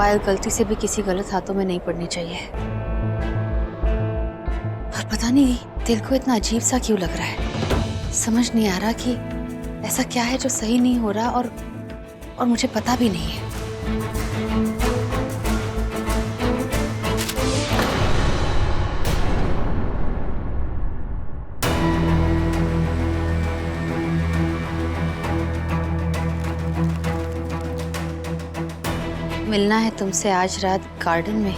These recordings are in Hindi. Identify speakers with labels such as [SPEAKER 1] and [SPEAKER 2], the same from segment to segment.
[SPEAKER 1] पायल गलती से भी किसी गलत हाथों में नहीं पड़नी चाहिए। पर पता नहीं दिल को इतना अजीब सा क्यों लग रहा है। समझ नहीं आ रहा कि ऐसा क्या है जो सही नहीं हो रहा और मुझे पता भी नहीं है। मिलना है तुमसे आज रात गार्डन में।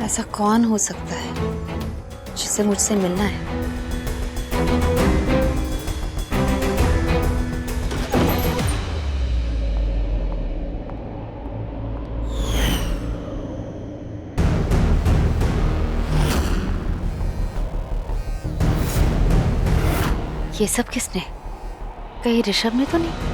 [SPEAKER 1] ऐसा कौन हो सकता है जिसे मुझसे मिलना है? ये सब किसने? कहीं ऋषभ ने तो नहीं?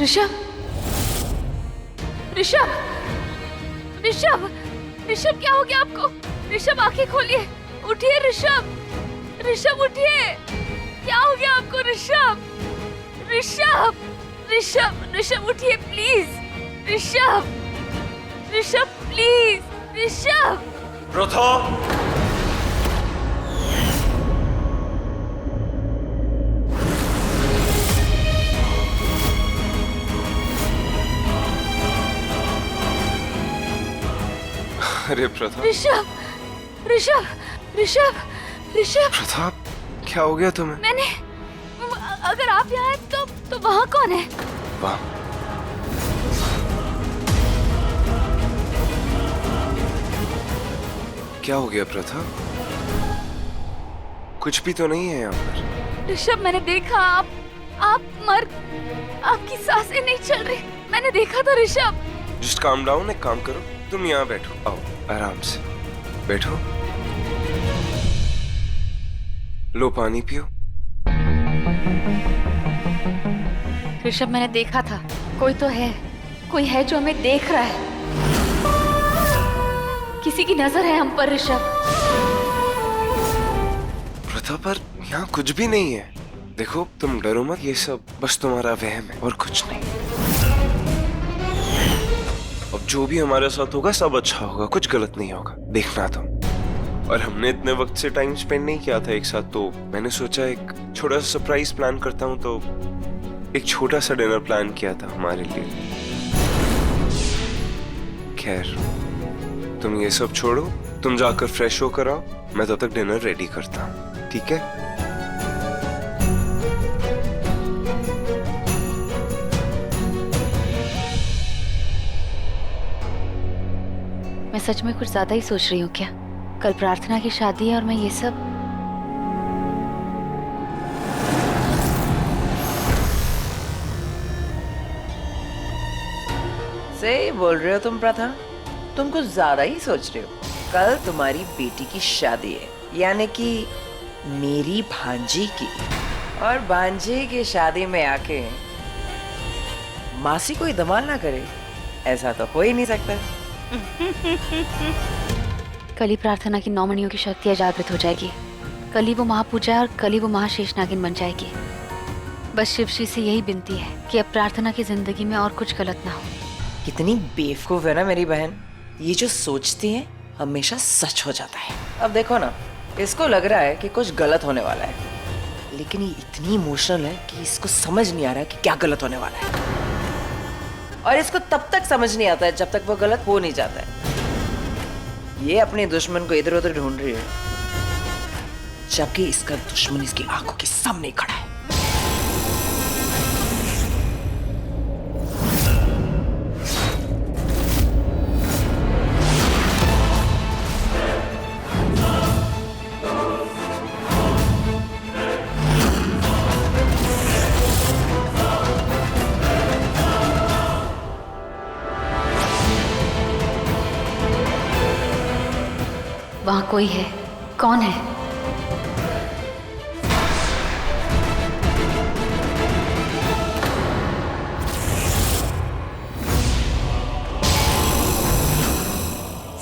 [SPEAKER 1] ऋषभ, ऋषभ, ऋषभ, ऋषभ क्या हो गया आपको? ऋषभ आंखें खोलिए, उठिए ऋषभ, ऋषभ उठिए, क्या हो गया आपको ऋषभ? ऋषभ, ऋषभ, ऋषभ उठिए प्लीज, ऋषभ, ऋषभ प्लीज, ऋषभ।
[SPEAKER 2] प्रथा, अरे प्रथा,
[SPEAKER 1] ऋषभ, ऋषभ, ऋषभ, ऋषभ।
[SPEAKER 2] प्रथा क्या हो गया तुम्हें?
[SPEAKER 1] मैंने, अगर आप यहाँ हैं तो वहाँ कौन है?
[SPEAKER 2] वाह, क्या हो गया प्रथा? कुछ भी तो नहीं है यहाँ पर।
[SPEAKER 1] ऋषभ मैंने देखा, आप मर, आपकी सांसें नहीं चल रही, मैंने देखा था ऋषभ।
[SPEAKER 2] जस्ट काम डाउन, एक काम करो, तुम यहाँ बैठो, आओ आराम से बैठो, लो पानी पियो।
[SPEAKER 1] ऋषभ मैंने देखा था, कोई तो है, कोई है जो हमें देख रहा है, किसी की नजर है हम पर ऋषभ।
[SPEAKER 2] प्रथा पर यहाँ कुछ भी नहीं है। देखो तुम डरो मत, ये सब बस तुम्हारा वहम है और कुछ नहीं। अब जो भी हमारे साथ होगा सब अच्छा होगा, कुछ गलत नहीं होगा, देखना तुम। और हमने इतने वक्त से टाइम स्पेंड नहीं किया था एक साथ, तो मैंने सोचा एक छोटा सा सरप्राइज प्लान करता हूँ, तो एक छोटा सा डिनर प्लान किया था हमारे लिए। खैर तुम ये सब छोड़ो, तुम जाकर फ्रेश होकर आओ, मैं तब तक डिनर रेडी करता हूँ, ठीक है?
[SPEAKER 1] मैं सच में कुछ ज्यादा ही सोच रही हूँ क्या? कल प्रार्थना की शादी है और मैं ये सब।
[SPEAKER 3] सही बोल रहे हो तुम प्रथा, तुम कुछ ज्यादा ही सोच रहे हो। कल तुम्हारी बेटी की शादी है, यानी कि मेरी भांजी की, और भांजी की शादी में आके मासी कोई धमाल ना करे, ऐसा तो हो ही नहीं सकता।
[SPEAKER 1] कल ही प्रार्थना की 9 मणियों की शक्ति जागृत हो जाएगी, कल ही वो महापूजा और कल ही वो महाशेष नागिन बन जाएगी। बस शिव जी से यही विनती है कि अब प्रार्थना की जिंदगी में और कुछ गलत ना हो।
[SPEAKER 3] कितनी बेवकूफ है ना मेरी बहन, ये जो सोचती है हमेशा सच हो जाता है। अब देखो ना, इसको लग रहा है कि कुछ गलत होने वाला है, लेकिन ये इतनी इमोशनल है कि इसको समझ नहीं आ रहा है कि क्या गलत होने वाला है, और इसको तब तक समझ नहीं आता है जब तक वो गलत हो नहीं जाता है। ये अपने दुश्मन को इधर उधर ढूंढ रही है, जबकि इसका दुश्मन इसकी आंखों के सामने खड़ा है।
[SPEAKER 1] वहां कोई है, कौन है?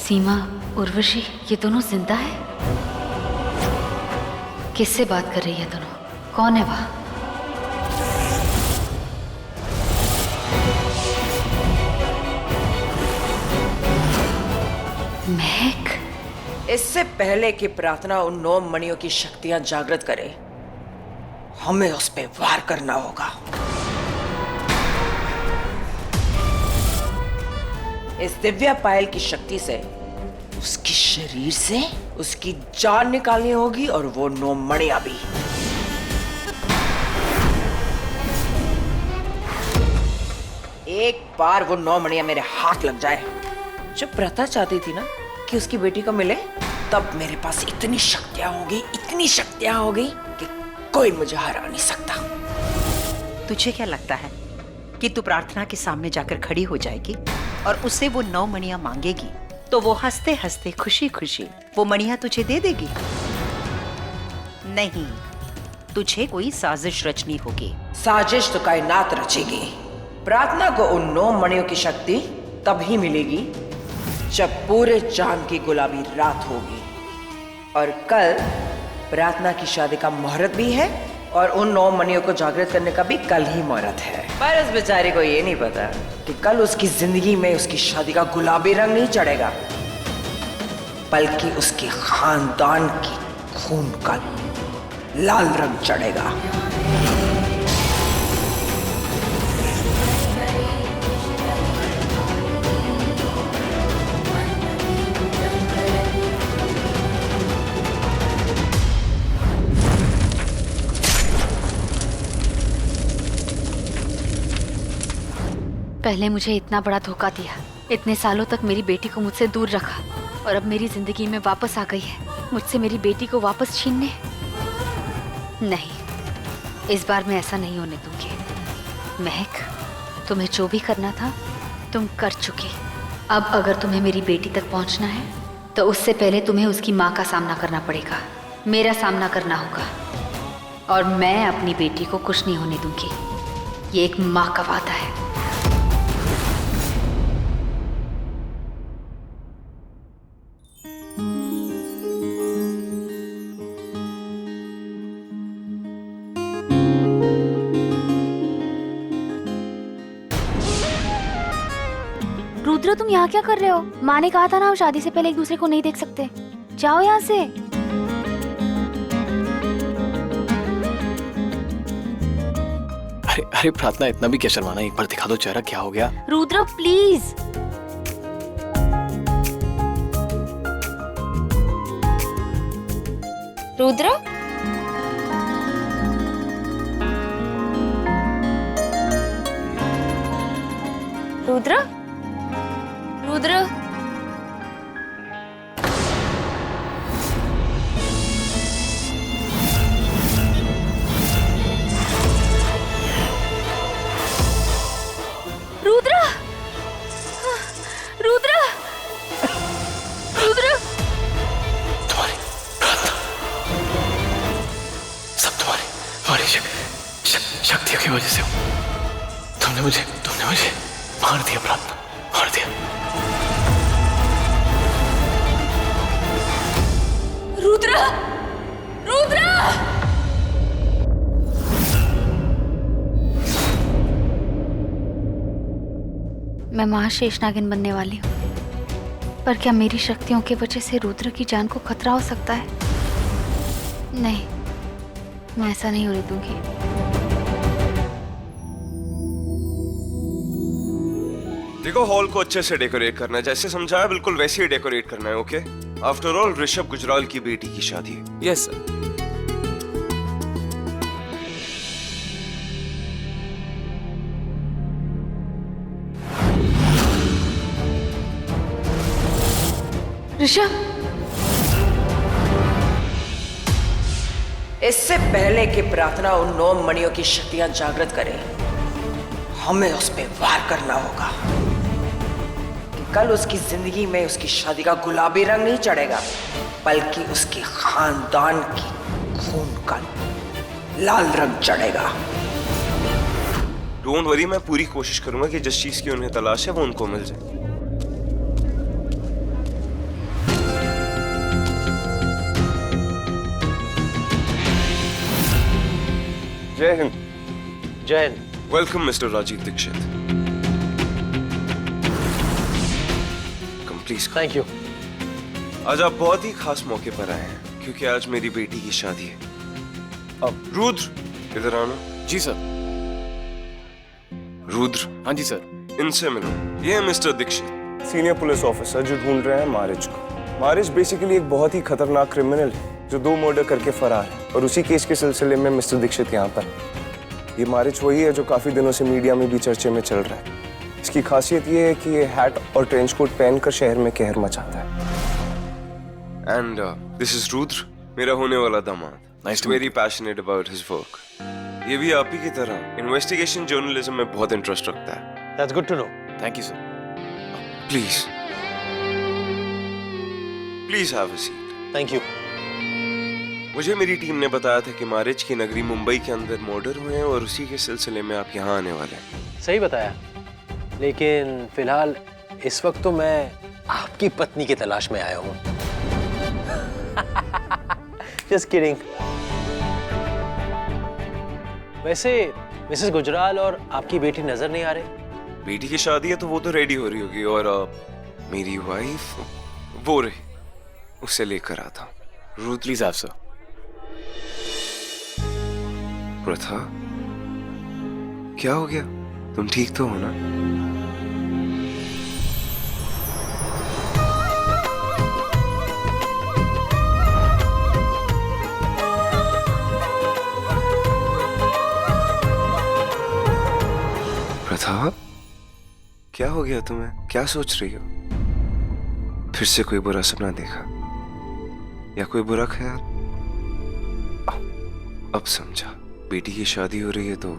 [SPEAKER 1] सीमा, उर्वशी, ये दोनों जिंदा है? किससे बात कर रही है दोनों? कौन है वह? महक?
[SPEAKER 3] इससे पहले कि प्रार्थना उन 9 मणियों की शक्तियां जागृत करे, हमें उस पे वार करना होगा। इस दिव्या पायल की शक्ति से उसकी शरीर से उसकी जान निकालनी होगी और वो 9 मणियां भी। एक बार वो 9 मणियां मेरे हाथ लग जाए, जब प्रथा चाहती थी ना कि उसकी बेटी को मिले, तब मेरे पास इतनी शक्तियां हो गई कि कोई मुझे हरा नहीं सकता।
[SPEAKER 4] तुझे क्या लगता है कि तू प्रार्थना के सामने जाकर खड़ी हो जाएगी और उससे वो 9 मणियां मांगेगी तो वो हंसते हंसते खुशी खुशी वो मणियां तुझे दे देगी? नहीं, तुझे कोई साजिश रचनी होगी।
[SPEAKER 3] साजिश तो कायनात रचेगी। प्रार्थना को उन 9 मणियों की शक्ति तभी मिलेगी जब पूरे चांद की गुलाबी रात होगी। और कल प्रार्थना की शादी का मुहूर्त भी है और उन 9 मणियों को जागृत करने का भी कल ही मुहूर्त है। पर उस बेचारी को ये नहीं पता कि कल उसकी जिंदगी में उसकी शादी का गुलाबी रंग नहीं चढ़ेगा, बल्कि उसके खानदान की खून का लाल रंग चढ़ेगा।
[SPEAKER 1] पहले मुझे इतना बड़ा धोखा दिया, इतने सालों तक मेरी बेटी को मुझसे दूर रखा, और अब मेरी जिंदगी में वापस आ गई है मुझसे मेरी बेटी को वापस छीनने। नहीं, इस बार मैं ऐसा नहीं होने दूंगी। महक, तुम्हें जो भी करना था तुम कर चुकी। अब अगर तुम्हें मेरी बेटी तक पहुंचना है तो उससे पहले तुम्हें उसकी माँ का सामना करना पड़ेगा, मेरा सामना करना होगा। और मैं अपनी बेटी को कुछ नहीं होने दूंगी, ये एक माँ का वादा है। रुद्र, तुम यहाँ क्या कर रहे हो? माँ ने कहा था ना हम शादी से पहले एक दूसरे को नहीं देख सकते। जाओ यहाँ से।
[SPEAKER 5] अरे प्रार्थना, इतना भी क्या शर्माना, एक बार दिखा दो चेहरा, क्या हो गया?
[SPEAKER 1] रुद्र प्लीज। रुद्र, रुद्र, रुद्र, रुद्र, रुद्र, रुद्र।
[SPEAKER 5] तुम्हारी प्रार्थना, सब तुम्हारी शक्तियों की वजह से हो। तुमने मुझे मार दिया प्रार्थना, मार दिया।
[SPEAKER 1] रुद्र, रुद्र। मैं महाशेषनागिन बनने वाली हूँ, पर क्या मेरी शक्तियों की वजह से रुद्र की जान को खतरा हो सकता है? नहीं, मैं ऐसा नहीं होने दूंगी।
[SPEAKER 2] देखो, हॉल को अच्छे से डेकोरेट करना है, जैसे समझाया बिल्कुल वैसे ही डेकोरेट करना है। Okay? After all Rishabh Gujral की बेटी की शादी है।
[SPEAKER 5] Yes sir.
[SPEAKER 1] ऋषभ,
[SPEAKER 3] इससे पहले कि प्रार्थना उन 9 मणियों की शक्तियां जागृत करे, हमें उस पे वार करना होगा। कल उसकी जिंदगी में उसकी शादी का गुलाबी रंग नहीं चढ़ेगा, बल्कि उसके खानदान की खून का लाल रंग चढ़ेगा।
[SPEAKER 2] डोंट वरी, मैं पूरी कोशिश करूंगा कि जिस चीज की उन्हें तलाश है वो उनको मिल जाए। जय हिंद।
[SPEAKER 5] जय Hind.
[SPEAKER 2] Welcome mister Rajiv Dixit. Please
[SPEAKER 5] thank you.
[SPEAKER 2] आज आप बहुत ही खास मौके पर आए हैं क्योंकि आज मेरी बेटी की शादी है। अब रुद्र इधर आना।
[SPEAKER 5] जी सर।
[SPEAKER 2] रुद्र,
[SPEAKER 5] हाँ जी सर।
[SPEAKER 2] इनसे मिलो। ये है mister Dixit, senior police officer जो ढूंढ रहे हैं मारिज को। मारिज बेसिकली एक बहुत ही खतरनाक क्रिमिनल है जो 2 मर्डर करके फरार है और उसी केस के सिलसिले में मिस्टर दीक्षित यहाँ पर। ये मारिज वही है जो काफी दिनों से मीडिया में भी चर्चे में चल रहा है। इसकी खासियत ये है कि ये हैट और ट्रेंच कोट पहनकर शहर में कहर मचाता है। एंड दिस इज रुद्र, मेरा होने वाला दामाद।
[SPEAKER 5] Nice to
[SPEAKER 2] very passionate about his work. ये भी आप ही की तरह इन्वेस्टिगेशन जर्नलिज्म में बहुत इंटरेस्ट रखता है।
[SPEAKER 5] That's good to know. Thank you sir.
[SPEAKER 2] Please please have a seat.
[SPEAKER 5] Thank you.
[SPEAKER 2] मुझे मेरी टीम ने बताया था कि मारिज की नगरी मुंबई के अंदर मर्डर हुए हैं और उसी के सिलसिले में आप यहाँ आने वाले हैं।
[SPEAKER 5] सही बताया, लेकिन फिलहाल इस वक्त तो मैं आपकी पत्नी की तलाश में आया हूँ। Just kidding। वैसे मिसेस गुजराल और आपकी बेटी नजर नहीं आ रही।
[SPEAKER 2] बेटी की शादी है तो वो तो रेडी हो रही होगी और मेरी वाइफ वो रही, उसे लेकर आता हूँ। रुद्र,
[SPEAKER 5] प्लीज आप सर।
[SPEAKER 2] प्रथा, क्या हो गया? तुम ठीक तो हो ना? प्रथा, क्या हो गया तुम्हें? क्या सोच रही हो? फिर से कोई बुरा सपना देखा या कोई बुरा ख्याल? अब समझा, बेटी की शादी हो रही है तो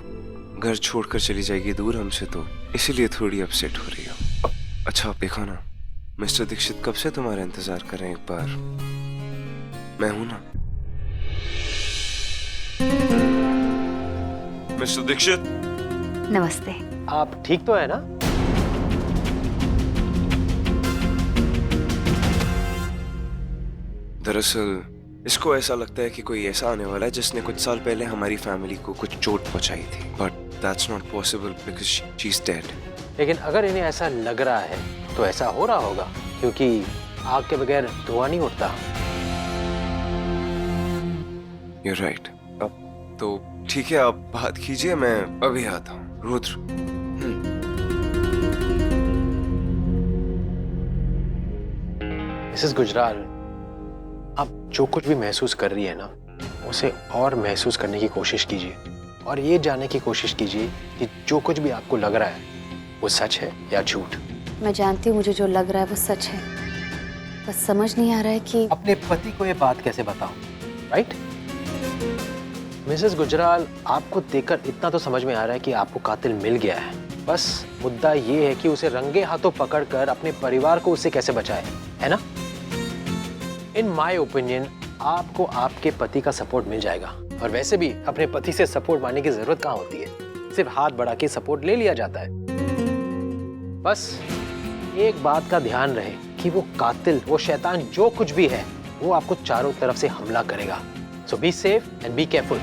[SPEAKER 2] घर छोड़कर चली जाएगी दूर हमसे, तो इसीलिए थोड़ी अपसेट हो रही हो। अच्छा देखो ना, मिस्टर दीक्षित कब से तुम्हारा इंतजार कर रहे हैं। एक बार मैं हूं ना। मिस्टर दीक्षित,
[SPEAKER 1] नमस्ते।
[SPEAKER 5] आप ठीक तो है ना?
[SPEAKER 2] दरअसल इसको ऐसा लगता है कि कोई ऐसा आने वाला है जिसने कुछ साल पहले हमारी फैमिली को कुछ चोट पहुंचाई थी, but that's not possible because she is dead.
[SPEAKER 5] लेकिन अगर इन्हें ऐसा लग रहा है तो ऐसा हो रहा होगा, क्योंकि आग के बगैर धुआं नहीं उठता।
[SPEAKER 2] You right. अब तो ठीक है, आप बात कीजिए, मैं अभी आता हूँ। रुद्र,
[SPEAKER 5] मिसेस गुजराल, आप जो कुछ भी महसूस कर रही है ना, उसे और महसूस करने की कोशिश कीजिए और ये जानने की कोशिश कीजिए कि जो कुछ भी आपको लग रहा है वो सच है या झूठ।
[SPEAKER 1] मैं जानती हूँ मुझे जो लग रहा है वो सच है, बस समझ नहीं आ रहा है कि
[SPEAKER 5] अपने पति को ये बात कैसे बताऊं, राइट? मिसेस गुजराल, आपको देखकर इतना तो समझ में आ रहा है कि आपको कातिल मिल गया है। बस मुद्दा ये है कि उसे रंगे हाथों पकड़कर अपने परिवार को उससे कैसे बचाए, है ना? इन माय ओपिनियन आपको आपके पति का सपोर्ट मिल जाएगा, और वैसे भी अपने पति से सपोर्ट मांगने की जरूरत कहाँ होती है, सिर्फ हाथ बढ़ा के सपोर्ट ले लिया जाता है। बस एक बात का ध्यान रहे कि वो कातिल, वो शैतान जो कुछ भी है, वो आपको चारों तरफ से हमला करेगा। So be safe and be careful.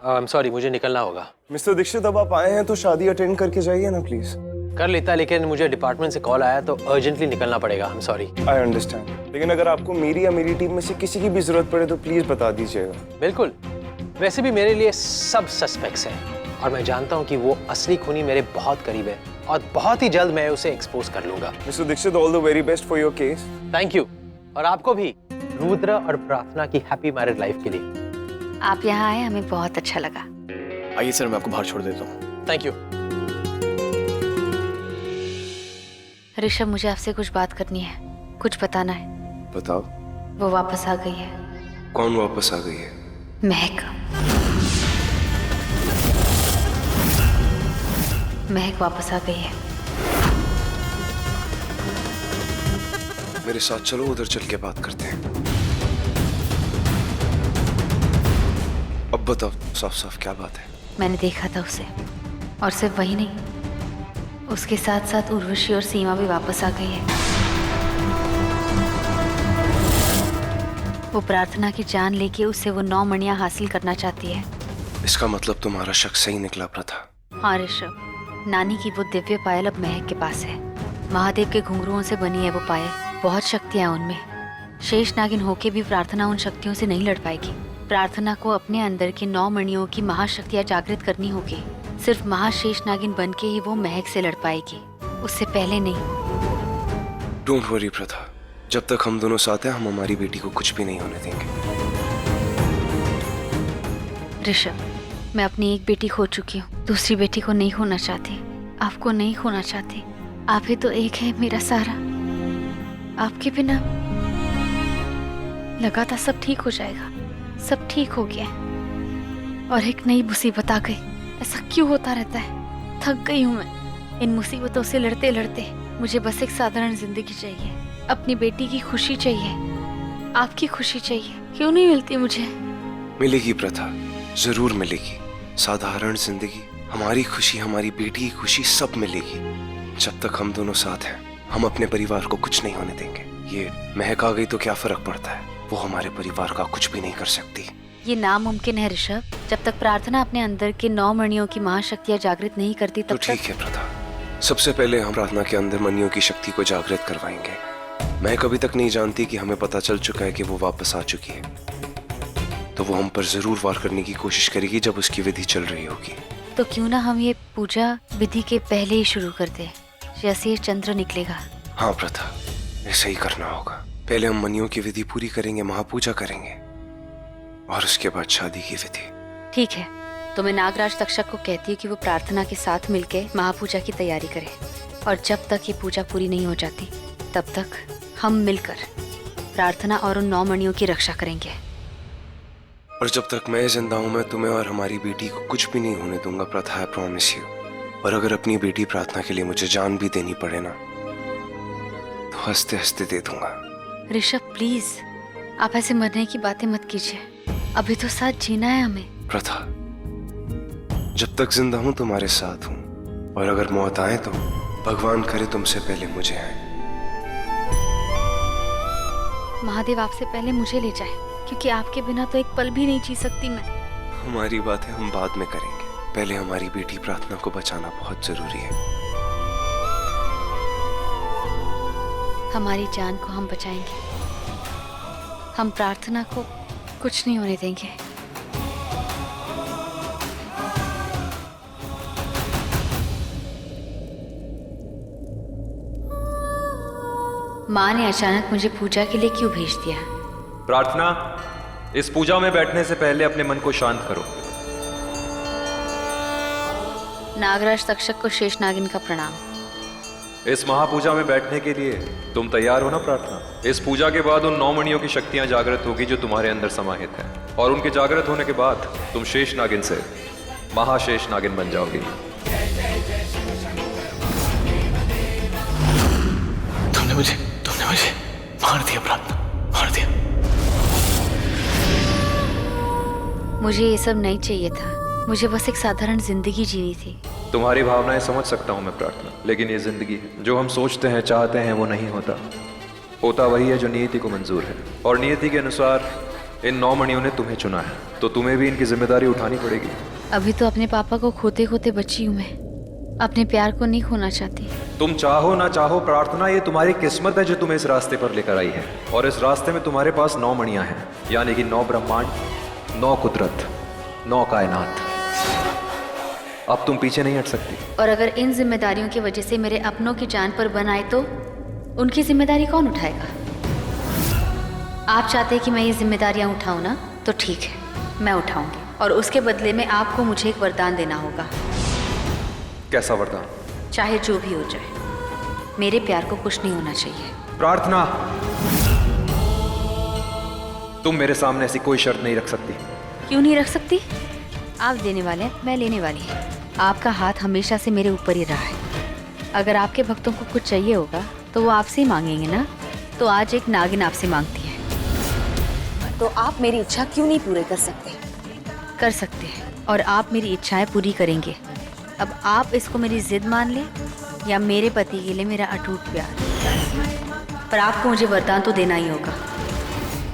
[SPEAKER 5] I am sorry, मुझे निकलना होगा।
[SPEAKER 2] मिस्टर दीक्षित, अब आप आए हैं तो शादी अटेंड करके जाइए ना प्लीज।
[SPEAKER 5] कर लेता, लेकिन मुझे डिपार्टमेंट से कॉल आया तो अर्जेंटली निकलना पड़ेगा। आई एम सॉरी।
[SPEAKER 2] आई अंडरस्टैंड, लेकिन अगर आपको मेरी या मेरी टीम में से किसी की भी जरूरत पड़े तो प्लीज बता दीजिएगा।
[SPEAKER 5] बिल्कुल। वैसे भी मेरे लिए सब सस्पेक्ट्स हैं और मैं जानता हूं कि वो असली खूनी मेरे बहुत करीब है और बहुत ही जल्द मैं उसे एक्सपोज कर लूंगा।
[SPEAKER 2] Mister Dixit, all the very best for your case.
[SPEAKER 5] Thank you, और आपको भी रुद्र और प्रार्थना की हैप्पी मैरिड लाइफ के लिए।
[SPEAKER 1] आप यहाँ आए, हमें बहुत अच्छा लगा।
[SPEAKER 5] आइए सर, मैं आपको बाहर छोड़ देता हूँ। Thank you.
[SPEAKER 1] ऋषभ, मुझे आपसे कुछ बात करनी है, कुछ बताना है।
[SPEAKER 2] बताओ।
[SPEAKER 1] वो वापस आ गई है।
[SPEAKER 2] कौन वापस आ गई है?
[SPEAKER 1] महक। महक वापस आ गई है।
[SPEAKER 2] मेरे साथ चलो, उधर चल के बात करते हैं। अब बताओ साफ साफ क्या बात है?
[SPEAKER 1] मैंने देखा था उसे, और सिर्फ वही नहीं, उसके साथ साथ उर्वशी और सीमा भी वापस आ गई है। वो प्रार्थना की जान लेके उससे वो 9 मणियां हासिल करना चाहती है।
[SPEAKER 2] इसका मतलब तुम्हारा शक सही निकला प्रथा।
[SPEAKER 1] हाँ ऋषभ, नानी की वो दिव्य पायल अब महक के पास है। महादेव के घुंघरुओं से बनी है वो पायल, बहुत शक्तियां उनमें। शेष नागिन होके भी प्रार्थना उन शक्तियों से नहीं लड़ पाएगी। प्रार्थना को अपने अंदर की 9 मणियों की महाशक्तियां जागृत करनी होगी। सिर्फ महाशेष नागिन बन के ही वो महक से लड़ पाएगी, उससे पहले नहीं।
[SPEAKER 2] डोंट वरी प्रथा, जब तक हम दोनों साथ हैं हम हमारी बेटी को कुछ भी नहीं होने देंगे।
[SPEAKER 1] ऋषभ, मैं अपनी एक बेटी खो चुकी हूँ, दूसरी बेटी को नहीं खोना चाहती, आपको नहीं खोना चाहती। आप ही तो एक है मेरा सारा। आपके बिना लगा था सब ठीक हो जाएगा, सब ठीक हो गया और एक नई मुसीबत आ गई। ऐसा क्यों होता रहता है? थक गई हूँ मैं इन मुसीबतों से लड़ते लड़ते। मुझे बस एक साधारण जिंदगी चाहिए, अपनी बेटी की खुशी चाहिए, आपकी खुशी चाहिए। क्यों नहीं मिलती मुझे?
[SPEAKER 2] मिलेगी प्रथा, जरूर मिलेगी। साधारण जिंदगी, हमारी खुशी, हमारी बेटी की खुशी सब मिलेगी। जब तक हम दोनों साथ हैं हम अपने परिवार को कुछ नहीं होने देंगे। ये महक आ गई तो क्या फर्क पड़ता है, वो हमारे परिवार का कुछ भी नहीं कर सकती।
[SPEAKER 1] ये नामुमकिन है ऋषभ। जब तक प्रार्थना अपने अंदर के 9 मणियों की महाशक्तियां जागृत नहीं करती
[SPEAKER 2] तो
[SPEAKER 1] तब
[SPEAKER 2] ठीक है प्रथा, सबसे पहले हम प्रार्थना के अंदर मणियों की शक्ति को जागृत करवाएंगे। मैं कभी तक नहीं जानती कि हमें पता चल चुका है कि वो वापस आ चुकी है, तो वो हम पर जरूर वार करने की कोशिश करेगी जब उसकी विधि चल रही होगी।
[SPEAKER 1] तो क्यों ना हम ये पूजा विधि के पहले ही शुरू कर दें, जैसे ही चंद्र निकलेगा।
[SPEAKER 2] हाँ प्रथा, ऐसा ही करना होगा। पहले हम मणियों की विधि पूरी करेंगे, महापूजा करेंगे और उसके बाद शादी की विधि।
[SPEAKER 1] ठीक है, तो मैं नागराज तक्षक को कहती हूँ कि वो प्रार्थना के साथ मिलके महापूजा की तैयारी करे और जब तक ये पूजा पूरी नहीं हो जाती तब तक हम मिलकर प्रार्थना और उन 9 मणियों की रक्षा करेंगे।
[SPEAKER 2] और जब तक मैं जिंदा हूं मैं तुम्हें और हमारी बेटी को कुछ भी नहीं होने दूंगा प्रथा, आई प्रॉमिस यू। और अगर अपनी बेटी प्रार्थना के लिए मुझे जान भी देनी पड़े ना तो हंसते हंसते दे दूंगा।
[SPEAKER 1] ऋषभ प्लीज, आप ऐसे मरने की बातें मत कीजिए, अभी तो साथ जीना है हमें।
[SPEAKER 2] प्रथा, जब तक जिंदा हूं तुम्हारे साथ हूं और अगर मौत आए तो भगवान करे तुमसे पहले मुझे आए।
[SPEAKER 1] महादेव आपसे पहले मुझे ले जाए, क्योंकि आपके बिना तो एक पल भी नहीं जी सकती मैं।
[SPEAKER 2] हमारी बातें हम बाद में करेंगे, पहले हमारी बेटी प्रार्थना को बचाना बहुत जरूरी है।
[SPEAKER 1] हमारी जान को हम बचाएंगे, हम प्रार्थना को कुछ नहीं होने देंगे। माँ ने अचानक मुझे पूजा के लिए क्यों भेज दिया?
[SPEAKER 6] प्रार्थना, इस पूजा में बैठने से पहले अपने मन को शांत करो।
[SPEAKER 1] नागराज तक्षक को शेष नागिन का प्रणाम।
[SPEAKER 6] इस महापूजा में बैठने के लिए तुम तैयार हो ना प्रार्थना? इस पूजा के बाद उन 9 मणियों की शक्तियां जागृत होगी जो तुम्हारे अंदर समाहित है, और उनके जागृत होने के बाद तुम शेष नागिन से महाशेष नागिन बन जाओगी।
[SPEAKER 7] तुमने मुझे मार दिया प्रार्थना, मार दिया।
[SPEAKER 1] मुझे ये सब नहीं चाहिए था, मुझे बस एक साधारण जिंदगी जीनी थी।
[SPEAKER 6] तुम्हारी भावनाएं समझ सकता हूं मैं प्रार्थना, लेकिन ये जिंदगी है। जो हम सोचते हैं, चाहते हैं, वो नहीं होता। होता वही है जो नियति को मंजूर है, और नियति के अनुसार इन 9 मणियों ने तुम्हें चुना है, तो तुम्हें भी इनकी जिम्मेदारी उठानी पड़ेगी।
[SPEAKER 1] अभी तो अपने पापा को खोते खोते बची हूँ मैं, अपने प्यार को नहीं खोना चाहती।
[SPEAKER 6] तुम चाहो ना चाहो प्रार्थना, ये तुम्हारी किस्मत है जो तुम्हें इस रास्ते पर लेकर आई है, और इस रास्ते में तुम्हारे पास 9 मणियां हैं, यानी कि 9 ब्रह्मांड, 9 कुदरत, 9 कायनात। अब तुम पीछे नहीं हट सकती।
[SPEAKER 1] और अगर इन जिम्मेदारियों की वजह से मेरे अपनों की जान पर बन आए तो उनकी जिम्मेदारी कौन उठाएगा? आप चाहते हैं कि मैं ये जिम्मेदारियां उठाऊं ना, तो ठीक है, मैं उठाऊंगी, और उसके बदले में आपको मुझे एक वरदान देना होगा।
[SPEAKER 6] कैसा वरदान?
[SPEAKER 1] चाहे जो भी हो जाए, मेरे प्यार को कुछ नहीं होना चाहिए।
[SPEAKER 6] प्रार्थना, तुम मेरे सामने ऐसी कोई शर्त नहीं रख सकती।
[SPEAKER 1] क्यों नहीं रख सकती? आप देने वाले हैं, मैं लेने वाली है। आपका हाथ हमेशा से मेरे ऊपर ही रहा है। अगर आपके भक्तों को कुछ चाहिए होगा तो वो आपसे ही मांगेंगे ना। तो आज एक नागिन आपसे मांगती है, तो आप मेरी इच्छा क्यों नहीं पूरी कर सकते? कर सकते हैं, और आप मेरी इच्छाएं पूरी करेंगे। अब आप इसको मेरी जिद मान लें या मेरे पति के लिए मेरा अटूट प्यार, पर आपको मुझे वरदान तो देना ही होगा।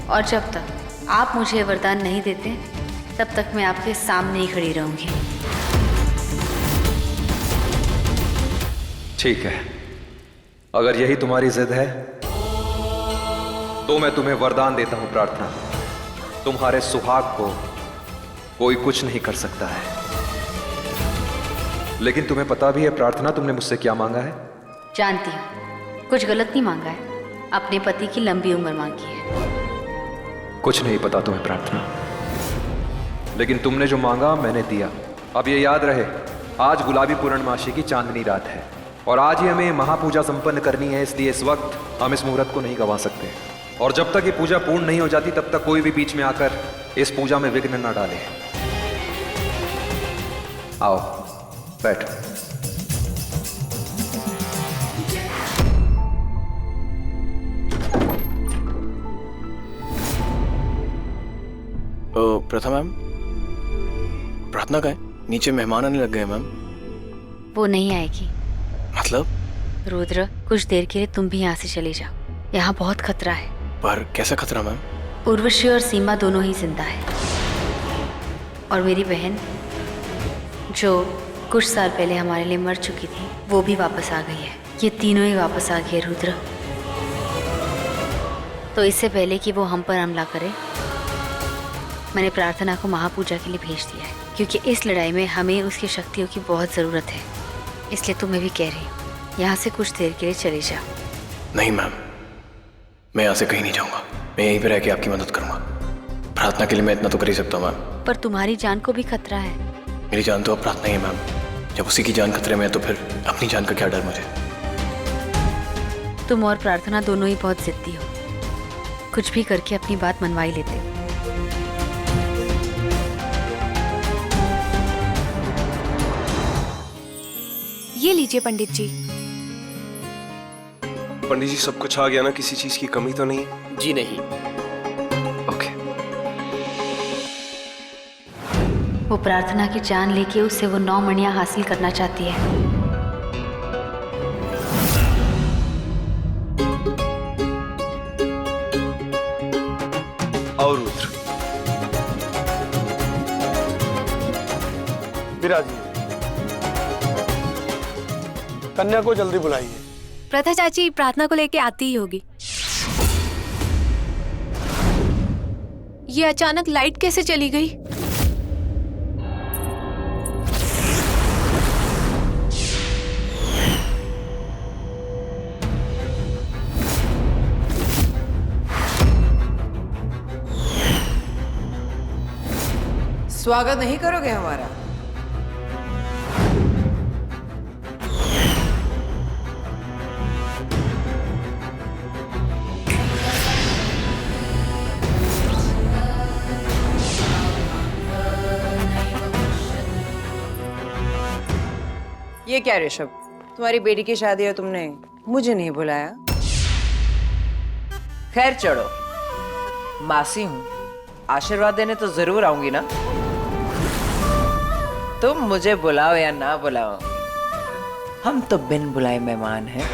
[SPEAKER 8] और जब तक आप मुझे वरदान नहीं देते तब तक मैं आपके सामने ही खड़ी रहूंगी।
[SPEAKER 6] ठीक है, अगर यही तुम्हारी जिद है तो मैं तुम्हें वरदान देता हूं प्रार्थना। तुम्हारे सुहाग को कोई कुछ नहीं कर सकता है। लेकिन तुम्हें पता भी है प्रार्थना, तुमने मुझसे क्या मांगा है?
[SPEAKER 8] जानती हूँ, कुछ गलत नहीं मांगा है, अपने पति की लंबी उम्र मांगी है।
[SPEAKER 6] कुछ नहीं पता तुम्हें प्रार्थना, लेकिन तुमने जो मांगा मैंने दिया। अब ये याद रहे, आज गुलाबी पूर्णमासी की चांदनी रात है और आज ही हमें महापूजा संपन्न करनी है, इसलिए इस वक्त हम इस मुहूर्त को नहीं गंवा सकते। और जब तक ये पूजा पूर्ण नहीं हो जाती तब तक कोई भी बीच में आकर इस पूजा में विघ्न न डाले। आओ बैठो।
[SPEAKER 7] प्रथा मैम, प्रार्थना का है, नीचे मेहमान आने लग गए मैम।
[SPEAKER 8] वो नहीं आएगी।
[SPEAKER 7] मतलब?
[SPEAKER 8] रुद्र, कुछ देर के लिए तुम भी यहाँ से चले जाओ, यहाँ बहुत खतरा है।
[SPEAKER 7] पर कैसा खतरा मैम?
[SPEAKER 8] उर्वशी और सीमा दोनों ही जिंदा है और मेरी बहन जो कुछ साल पहले हमारे लिए मर चुकी थी वो भी वापस आ गई है। ये तीनों ही वापस आ गए रुद्र। तो इससे पहले कि वो हम पर हमला करे, मैंने प्रार्थना को महापूजा के लिए भेज दिया है, क्योंकि इस लड़ाई में हमें उसकी शक्तियों की बहुत ज़रूरत है। इसलिए तुम्हें भी कह रही हूँ, यहाँ से कुछ देर के लिए चले जाओ।
[SPEAKER 7] नहीं मैम, मैं यहाँ से कहीं नहीं जाऊँगा। मैं यहीं पे रह के आपकी मदद करूँगा। प्रार्थना के लिए मैं इतना तो कर ही सकता हूँ मैम।
[SPEAKER 8] पर तुम्हारी जान को भी खतरा है।
[SPEAKER 7] मेरी जान तो अब प्रार्थना ही है मैम। जब उसी की जान खतरे में है तो फिर अपनी जान का क्या डर मुझे।
[SPEAKER 8] तुम और प्रार्थना दोनों ही बहुत जिद्दी हो, कुछ भी करके अपनी बात मनवा ही लेते।
[SPEAKER 1] ये लीजिए पंडित जी।
[SPEAKER 2] पंडित जी सब कुछ आ गया ना? किसी चीज की कमी तो नहीं?
[SPEAKER 7] जी नहीं।
[SPEAKER 2] ओके।
[SPEAKER 8] वो प्रार्थना की जान लेके उससे वो 9 मणियां हासिल करना चाहती है।
[SPEAKER 2] और रुद्र
[SPEAKER 9] विराजिए, कन्या को जल्दी बुलाइए।
[SPEAKER 1] प्रथा चाची प्रार्थना को लेके आती ही होगी। ये अचानक लाइट कैसे चली गई?
[SPEAKER 3] स्वागत नहीं करोगे हमारा? ये क्या ऋषभ, तुम्हारी बेटी की शादी है, तुमने मुझे नहीं बुलाया? खैर चढ़ो, मासी हूं, आशीर्वाद देने तो जरूर आऊंगी ना। तुम मुझे बुलाओ या ना बुलाओ, हम तो बिन बुलाए मेहमान हैं।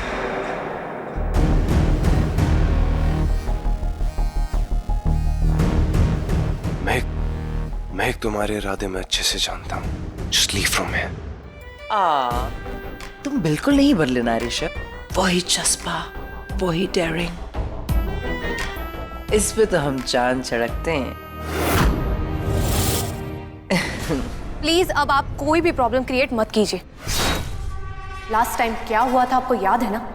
[SPEAKER 2] मैं तुम्हारे इरादे में अच्छे से जानता हूँ। Just leave from here.
[SPEAKER 3] तुम बिल्कुल नहीं बदले ना ऋषभ, वही जज्बा, वही डेयरिंग, इस पे तो हम चांद चढ़कते हैं।
[SPEAKER 1] प्लीज अब आप कोई भी प्रॉब्लम क्रिएट मत कीजिए। लास्ट टाइम क्या हुआ था आपको याद है ना?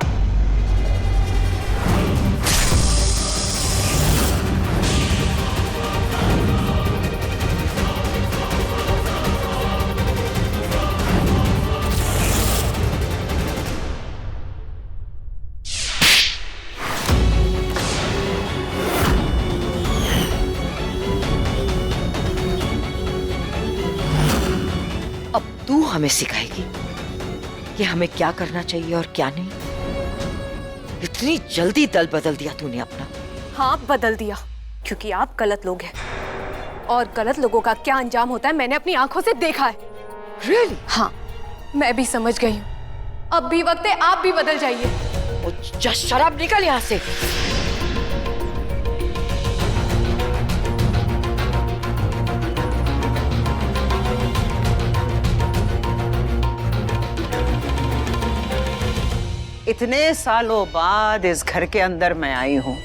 [SPEAKER 3] तू हमें सिखाएगी कि हमें क्या करना चाहिए और क्या नहीं। इतनी जल्दी दल बदल दिया तूने अपना।
[SPEAKER 1] हाँ बदल दिया, क्योंकि आप गलत लोग हैं और गलत लोगों का क्या अंजाम होता है मैंने अपनी आंखों से देखा है।
[SPEAKER 3] Really?
[SPEAKER 1] हाँ, मैं भी समझ गई हूँ। अब भी वक्त है, आप भी बदल जाइए।
[SPEAKER 3] जस्ट शराब निकल यहाँ से।
[SPEAKER 4] इतने सालों बाद इस घर के अंदर मैं आई हूँ,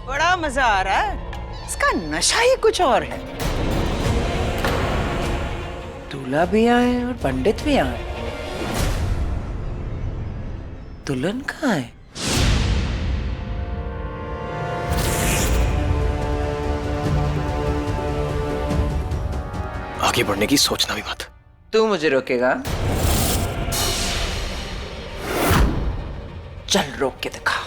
[SPEAKER 4] बड़ा मजा आ रहा है। इसका नशा ही कुछ और है।
[SPEAKER 3] दूल्हा भी आए और पंडित भी आए, दुल्हन कहाँ है?
[SPEAKER 7] आगे बढ़ने की सोचना भी मत।
[SPEAKER 3] तू मुझे रोकेगा? चल रोक के दिखा।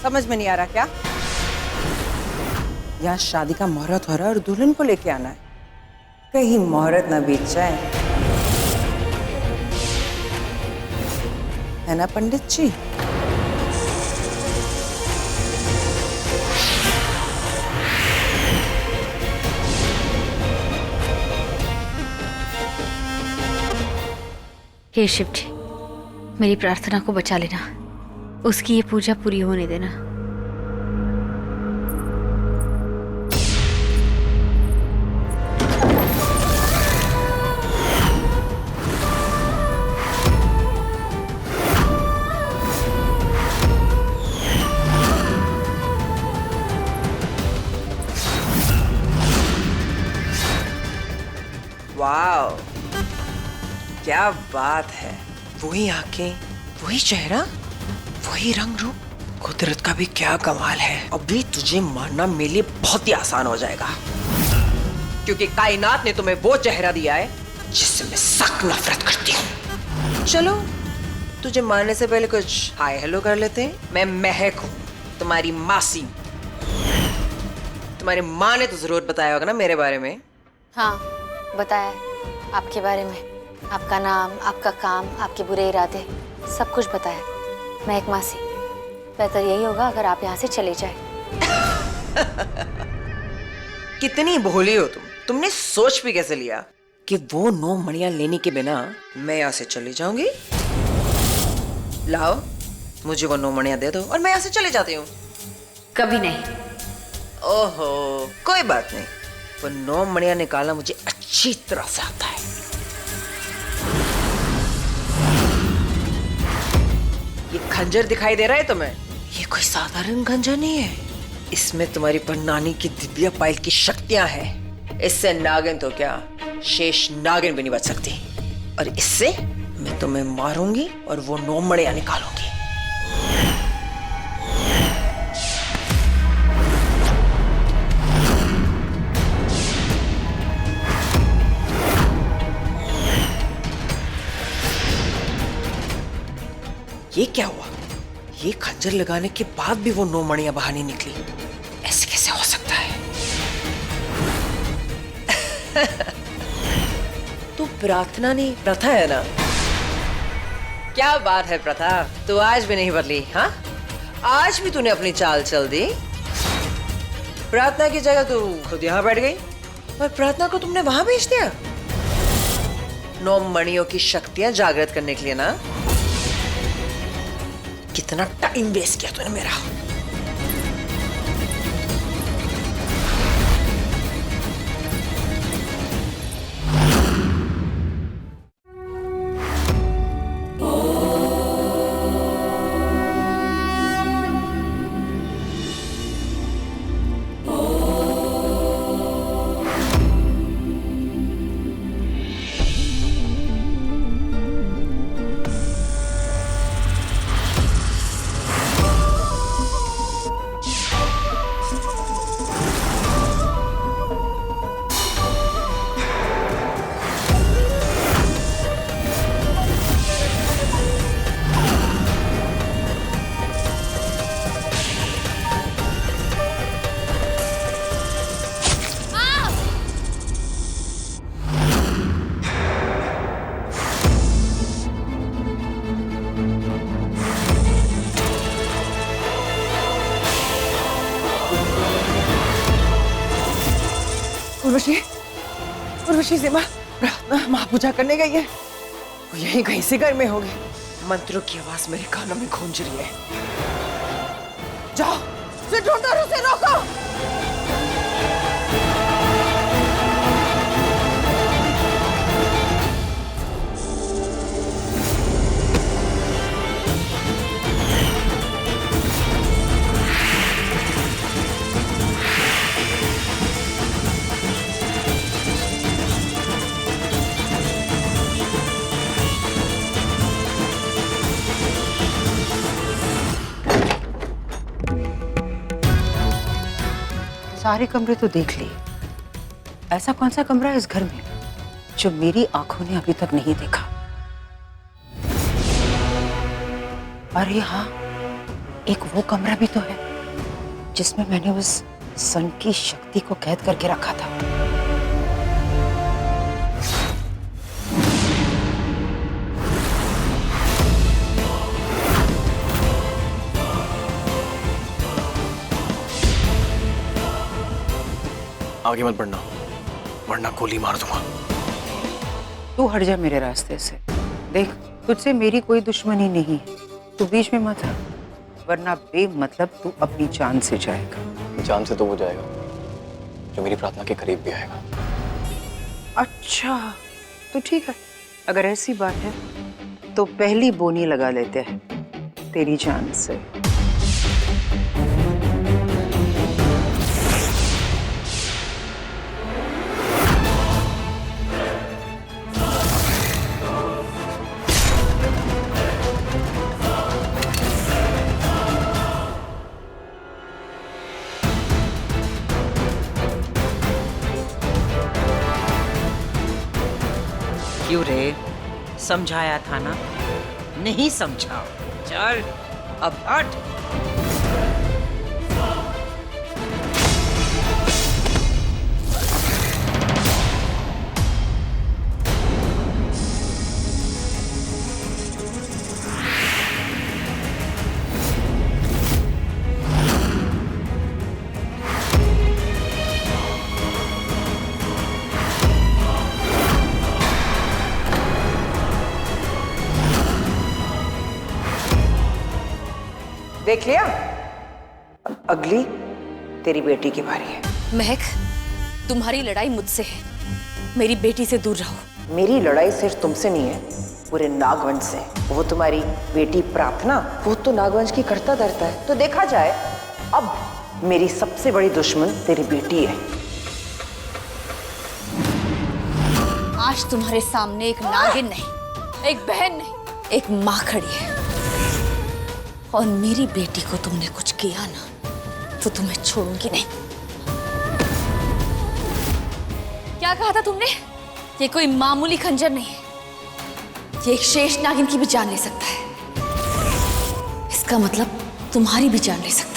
[SPEAKER 10] समझ में नहीं आ रहा क्या? यहाँ शादी का मुहूर्त हो रहा है और दुल्हन को लेके आना है। कहीं मुहूर्त ना बीत जाए, है ना पंडित जी?
[SPEAKER 8] हे शिव जी, मेरी प्रार्थना को बचा लेना, उसकी ये पूजा पूरी होने देना।
[SPEAKER 3] वाओ, क्या बात है। वही आंखें, वही चेहरा, वही रंग रूप। कुदरत का भी क्या कमाल है। अभी तुझे मानना मेरे लिए बहुत ही आसान हो जाएगा, क्योंकि कायनात ने तुम्हें वो चेहरा दिया है जिससे मैं सख्त नफरत करती हूँ। चलो, तुझे मारने से पहले कुछ हाय हेलो कर लेते हैं। मैं महक हूँ, तुम्हारी मासी। तुम्हारी माँ ने तो जरूर बताया होगा ना मेरे बारे में।
[SPEAKER 8] हाँ, बताया आपके बारे में, आपका नाम, आपका काम, आपके बुरे इरादे, सब कुछ बताया। मैं एक मासी, बेहतर यही होगा अगर आप यहाँ से चले जाए।
[SPEAKER 3] कितनी भोली हो तुम। तुमने सोच भी कैसे लिया कि वो 9 मणियां लेने के बिना मैं यहाँ से चली जाऊंगी? लाओ, मुझे वो 9 मणियां दे दो और मैं यहाँ से चली जाती हूँ।
[SPEAKER 8] कभी नहीं।
[SPEAKER 3] ओहो, कोई बात नहीं। वो 9 मणियां निकालना मुझे अच्छी तरह से आता है। ये खंजर दिखाई दे रहा है तुम्हें? ये कोई साधारण खंजर नहीं है। इसमें तुम्हारी परनानी की दिव्य पायल की शक्तियां हैं। इससे नागिन तो क्या, शेष नागिन भी नहीं बच सकती। और इससे मैं तुम्हें मारूंगी और वो 9 मणियां निकालूंगी। ये क्या हुआ? ये खंजर लगाने के बाद भी वो 9 मणियां बाहर नहीं निकली। ऐसे कैसे हो सकता है? तू प्रार्थना नहीं, प्रथा है ना? क्या बात है प्रथा, तू आज भी नहीं बदली। हाँ, आज भी तूने अपनी चाल चल दी। प्रार्थना की जगह तू खुद यहाँ बैठ गई और प्रार्थना को तुमने वहां भेज दिया 9 मणियों की शक्तियां जागृत करने के लिए ना? कितना टाइम वेस्ट किया तूने मेरा। उर्वशी से माँ प्रार्थना महापूजा करने गई है। वो यहीं कहीं से घर में होगी। मंत्रों की आवाज मेरे कानों में गूंज रही है। जाओ, उसे ढूंढो और उसे रोको।
[SPEAKER 4] सारे कमरे तो देख लिए, ऐसा कौन सा कमरा है इस घर में जो मेरी आंखों ने अभी तक नहीं देखा? अरे हाँ, एक वो कमरा भी तो है जिसमें मैंने उस सन की शक्ति को कैद करके रखा था।
[SPEAKER 7] आगे मत बढ़ना, वरना गोली मार दूंगा।
[SPEAKER 4] तू हट जा मेरे रास्ते से। देख, तुझसे मेरी कोई दुश्मनी नहीं है, तू बीच में मत आ, वरना बेमतलब तू अपनी जान से जाएगा।
[SPEAKER 7] जान से तो वो जाएगा जो मेरी प्रार्थना के करीब भी आएगा।
[SPEAKER 4] अच्छा, तो ठीक है, अगर ऐसी बात है तो पहली बोनी लगा लेते हैं तेरी जान से। क्यों रे, समझाया था ना? नहीं समझा? चल अब हट।
[SPEAKER 3] देख लिया? अब अगली तेरी बेटी की बारी है।
[SPEAKER 1] महक, तुम्हारी लड़ाई मुझसे है, मेरी बेटी से दूर रहो।
[SPEAKER 3] मेरी लड़ाई सिर्फ तुमसे नहीं है, पूरे नागवंश से। वो तुम्हारी बेटी प्रार्थना, वो तो नागवंश की करता धरता है। तो देखा जाए, अब मेरी सबसे बड़ी दुश्मन तेरी बेटी है।
[SPEAKER 1] आज तुम्हारे सामने एक नागिन नहीं, एक बहन नहीं, एक माँ खड़ी है। और मेरी बेटी को तुमने कुछ किया ना तो तुम्हें छोड़ूंगी नहीं। क्या कहा था तुमने? ये कोई मामूली खंजर नहीं है, ये एक शेष नागिन की भी जान ले सकता है। इसका मतलब तुम्हारी भी जान ले सकता है।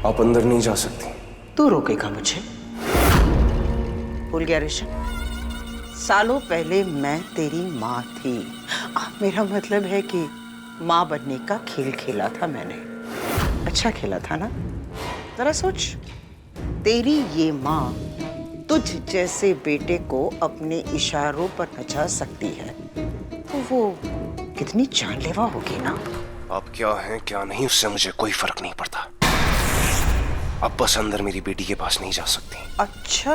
[SPEAKER 2] आप अंदर नहीं जा सकती।
[SPEAKER 4] तू रोकेगा मुझे? भूल गया ऋषभ, सालों पहले मैं तेरी माँ थी। मेरा मतलब है कि माँ बनने का खेल खेला था मैंने। अच्छा खेला था ना? जरा सोच, तेरी ये माँ तुझ जैसे बेटे को अपने इशारों पर नचा सकती है, तो वो कितनी जानलेवा होगी ना?
[SPEAKER 2] आप क्या हैं क्या नहीं, उससे मुझे कोई फर्क नहीं पड़ता। अब बस अंदर मेरी बेटी के पास नहीं जा सकती।
[SPEAKER 4] अच्छा,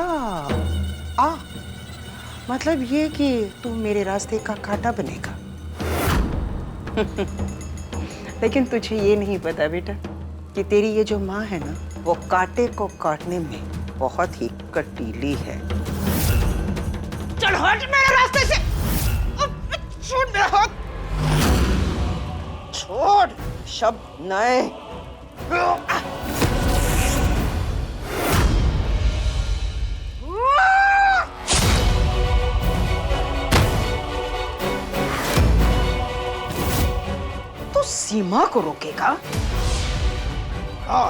[SPEAKER 4] मतलब ये कि तू मेरे रास्ते का कांटा बनेगा। लेकिन तुझे ये नहीं पता बेटा कि तेरी ये जो माँ है ना, वो कांटे को काटने में बहुत ही कटीली है। चल हट मेरे रास्ते से! छोड़ मेरा हाथ! छोड़, शब्द नए। सीमा को रोकेगा?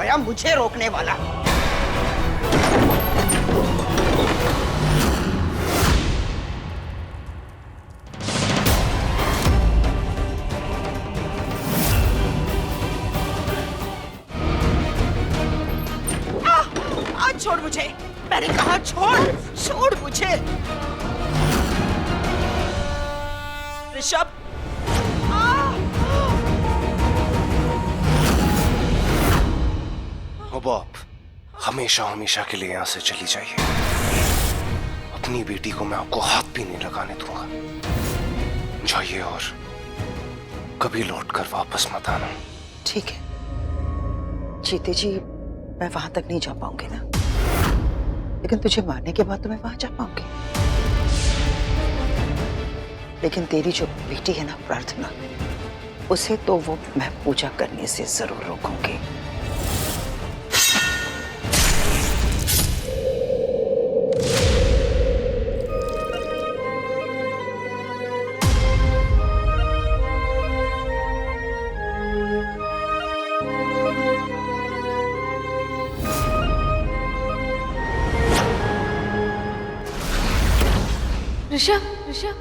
[SPEAKER 4] या मुझे रोकने वाला? छोड़ मुझे, मैंने कहा छोड़ मुझे। ऋषभ,
[SPEAKER 2] अब आप हमेशा हमेशा के लिए यहाँ से चली जाइए। अपनी बेटी को मैं आपको हाथ भी नहीं लगाने दूंगा। जाइए और कभी लौट कर वापस मत आना।
[SPEAKER 4] ठीक है जीते जी, मैं वहां तक नहीं जा पाऊंगी ना, लेकिन तुझे मारने के बाद तो मैं वहां जा पाऊंगी। लेकिन तेरी जो बेटी है ना प्रार्थना, उसे तो वो मैं पूजा करने से जरूर रोकूंगी।
[SPEAKER 1] ऋषभ, ऋषभ,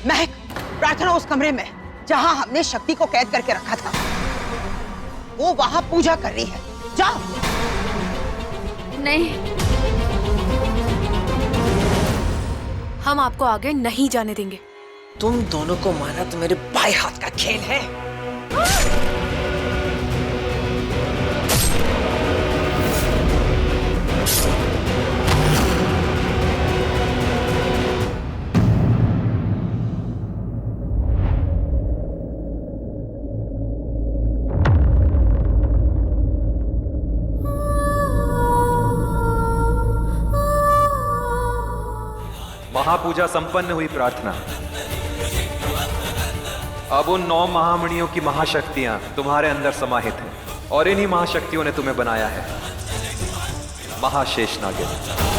[SPEAKER 4] महक, प्रार्थना उस कमरे में जहां हमने शक्ति को कैद करके रखा था, वो वहां पूजा कर रही है। जाओ।
[SPEAKER 1] नहीं,
[SPEAKER 11] हम आपको आगे नहीं जाने देंगे।
[SPEAKER 3] तुम दोनों को मारना तो मेरे बाएं हाथ का खेल है।
[SPEAKER 6] महापूजा संपन्न हुई प्रार्थना। अब उन 9 महामणियों की महाशक्तियां तुम्हारे अंदर समाहित हैं और इन्हीं महाशक्तियों ने तुम्हें बनाया है महाशेष नागिन।